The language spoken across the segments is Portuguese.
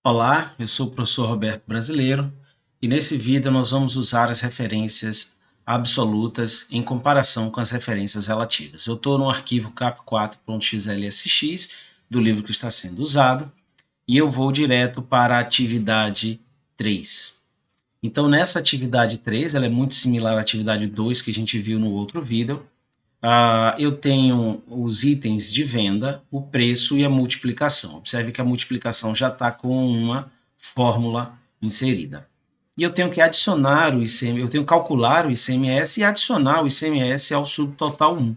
Olá, eu sou o professor Roberto Brasileiro e nesse vídeo nós vamos usar as referências absolutas em comparação com as referências relativas. Eu estou no arquivo cap4.xlsx do livro que está sendo usado e eu vou direto para a atividade 3. Então nessa atividade 3, ela é muito similar à atividade 2 que a gente viu no outro vídeo. Eu tenho os itens de venda, o preço e a multiplicação. Observe que a multiplicação já está com uma fórmula inserida. E eu tenho que adicionar o ICMS, eu tenho que calcular o ICMS e adicionar o ICMS ao subtotal 1.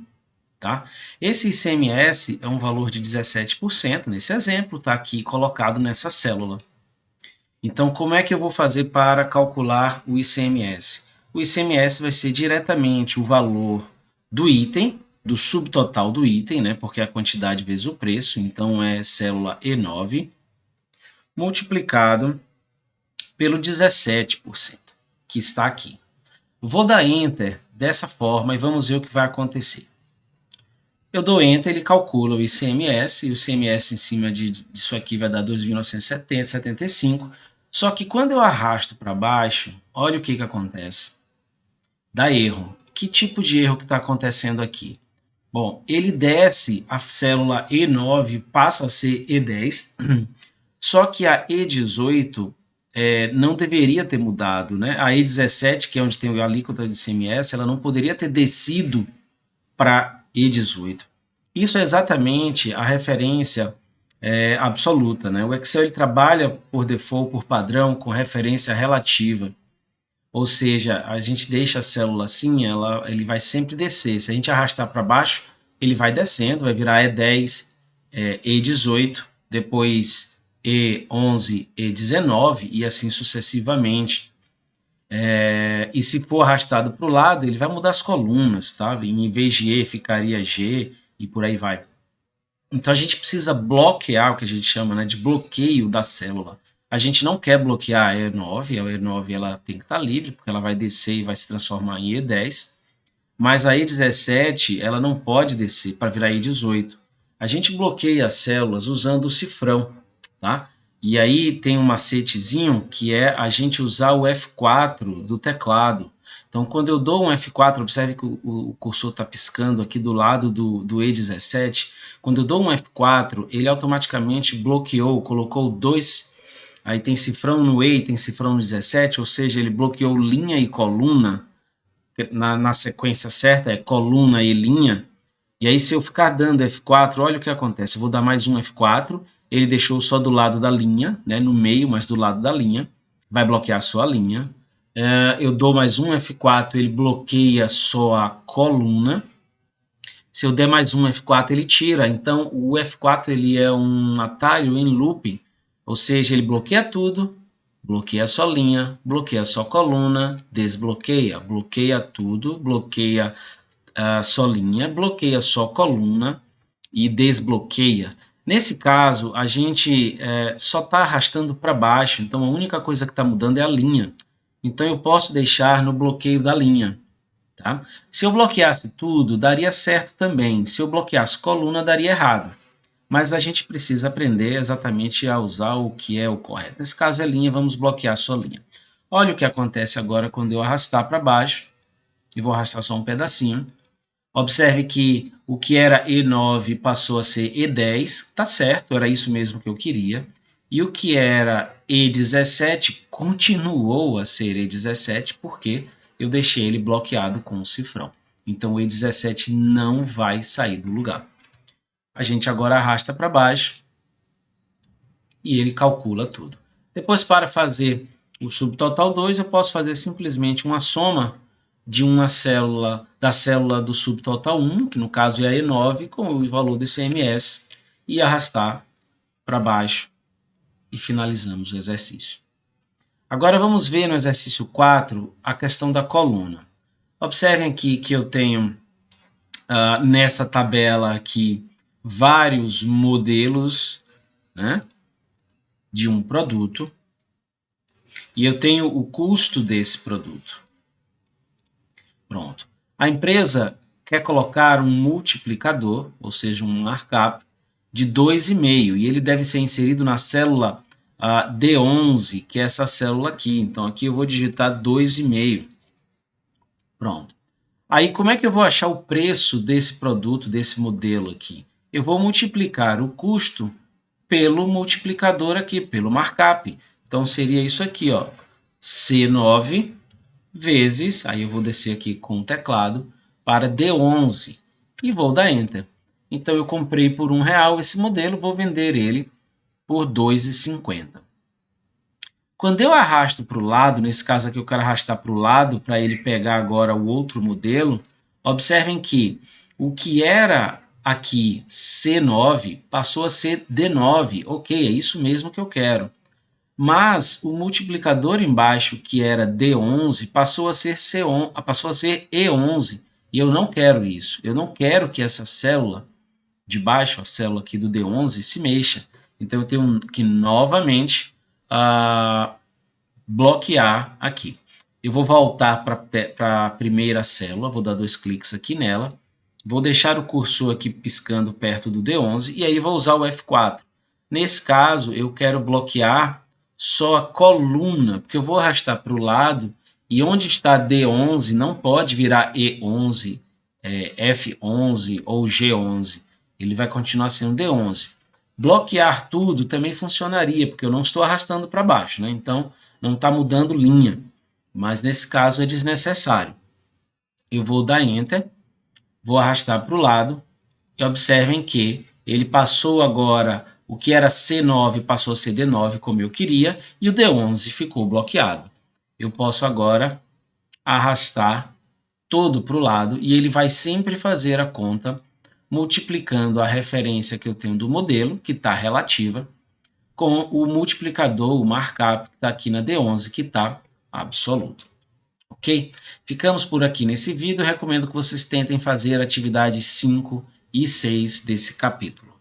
Tá? Esse ICMS é um valor de 17%, nesse exemplo, está aqui colocado nessa célula. Então, como é que eu vou fazer para calcular o ICMS? O ICMS vai ser diretamente o valor do item, do subtotal do item, né, porque é a quantidade vezes o preço, então é célula E9, multiplicado pelo 17%, que está aqui. Vou dar Enter dessa forma e vamos ver o que vai acontecer. Eu dou Enter, ele calcula o ICMS, e o ICMS em cima disso aqui vai dar 2.970,75. Só que quando eu arrasto para baixo, olha o que acontece. Dá erro. Que tipo de erro que está acontecendo aqui? Bom, ele desce, a célula E9 passa a ser E10, só que a E18 não deveria ter mudado, né? A E17, que é onde tem a alíquota de ICMS, ela não poderia ter descido para E18. Isso é exatamente a referência absoluta, né? O Excel ele trabalha por default, por padrão, com referência relativa. Ou seja, a gente deixa a célula assim, ele vai sempre descer. Se a gente arrastar para baixo, ele vai descendo, vai virar E10, E18, depois E11, E19 e assim sucessivamente. E se for arrastado para o lado, ele vai mudar as colunas, tá? Em vez de E, ficaria G e por aí vai. Então a gente precisa bloquear o que a gente chama, né, de bloqueio da célula. A gente não quer bloquear a E9, a E9 ela tem que estar livre, porque ela vai descer e vai se transformar em E10, mas a E17 ela não pode descer para virar E18. A gente bloqueia as células usando o cifrão, tá? E aí tem um macetezinho que é a gente usar o F4 do teclado. Então, quando eu dou um F4, observe que o cursor está piscando aqui do lado do E17. Quando eu dou um F4, ele automaticamente bloqueou, colocou dois. Aí tem cifrão no E e tem cifrão no 17, ou seja, ele bloqueou linha e coluna. Na sequência certa é coluna e linha. E aí, se eu ficar dando F4, olha o que acontece. Eu vou dar mais um F4. Ele deixou só do lado da linha, né, no meio, mas do lado da linha. Vai bloquear só a linha. Eu dou mais um F4, ele bloqueia só a coluna. Se eu der mais um F4, ele tira. Então, o F4 ele é um atalho em looping, ou seja, ele bloqueia tudo, bloqueia só linha, bloqueia só coluna, desbloqueia, bloqueia tudo, bloqueia só linha, bloqueia só coluna e desbloqueia. Nesse caso, a gente só está arrastando para baixo, então a única coisa que está mudando é a linha. Então eu posso deixar no bloqueio da linha. Tá? Se eu bloqueasse tudo, daria certo também. Se eu bloqueasse coluna, daria errado. Mas a gente precisa aprender exatamente a usar o que é o correto. Nesse caso é linha, vamos bloquear só linha. Olha o que acontece agora quando eu arrastar para baixo. E vou arrastar só um pedacinho. Observe que o que era E9 passou a ser E10, tá certo, era isso mesmo que eu queria. E o que era E17 continuou a ser E17 porque eu deixei ele bloqueado com o cifrão. Então o E17 não vai sair do lugar. A gente agora arrasta para baixo e ele calcula tudo. Depois, para fazer o subtotal 2, eu posso fazer simplesmente uma soma de uma célula, da célula do subtotal 1, que no caso é a E9, com o valor do ICMS, e arrastar para baixo e finalizamos o exercício. Agora vamos ver no exercício 4 a questão da coluna. Observem aqui que eu tenho nessa tabela aqui vários modelos, né, de um produto e eu tenho o custo desse produto. Pronto. A empresa quer colocar um multiplicador, ou seja, um markup, de 2,5, e ele deve ser inserido na célula D11, que é essa célula aqui. Então, aqui eu vou digitar 2,5. Pronto. Aí, como é que eu vou achar o preço desse produto, desse modelo aqui? Eu vou multiplicar o custo pelo multiplicador aqui, pelo markup. Então, seria isso aqui, ó, C9 vezes, aí eu vou descer aqui com o teclado, para D11 e vou dar Enter. Então, eu comprei por R$1 esse modelo, vou vender ele por R$2,50. Quando eu arrasto para o lado, nesse caso aqui eu quero arrastar para o lado para ele pegar agora o outro modelo, observem que o que era aqui C9 passou a ser D9. Ok, é isso mesmo que eu quero. Mas o multiplicador embaixo, que era D11, passou a ser E11. E eu não quero isso. Eu não quero que essa célula de baixo, a célula aqui do D11, se mexa. Então eu tenho que novamente bloquear aqui. Eu vou voltar para a primeira célula, vou dar 2 cliques aqui nela, vou deixar o cursor aqui piscando perto do D11 e aí vou usar o F4. Nesse caso, eu quero bloquear só a coluna, porque eu vou arrastar para o lado e onde está D11 não pode virar E11, F11 ou G11. Ele vai continuar sendo D11. Bloquear tudo também funcionaria, porque eu não estou arrastando para baixo, né? Então, não está mudando linha, mas nesse caso é desnecessário. Eu vou dar Enter, vou arrastar para o lado e observem que ele passou agora, o que era C9 passou a ser D9 como eu queria e o D11 ficou bloqueado. Eu posso agora arrastar todo para o lado e ele vai sempre fazer a conta multiplicando a referência que eu tenho do modelo, que está relativa, com o multiplicador, o markup, que está aqui na D11, que está absoluto. Ok? Ficamos por aqui nesse vídeo. Recomendo que vocês tentem fazer atividades 5 e 6 desse capítulo.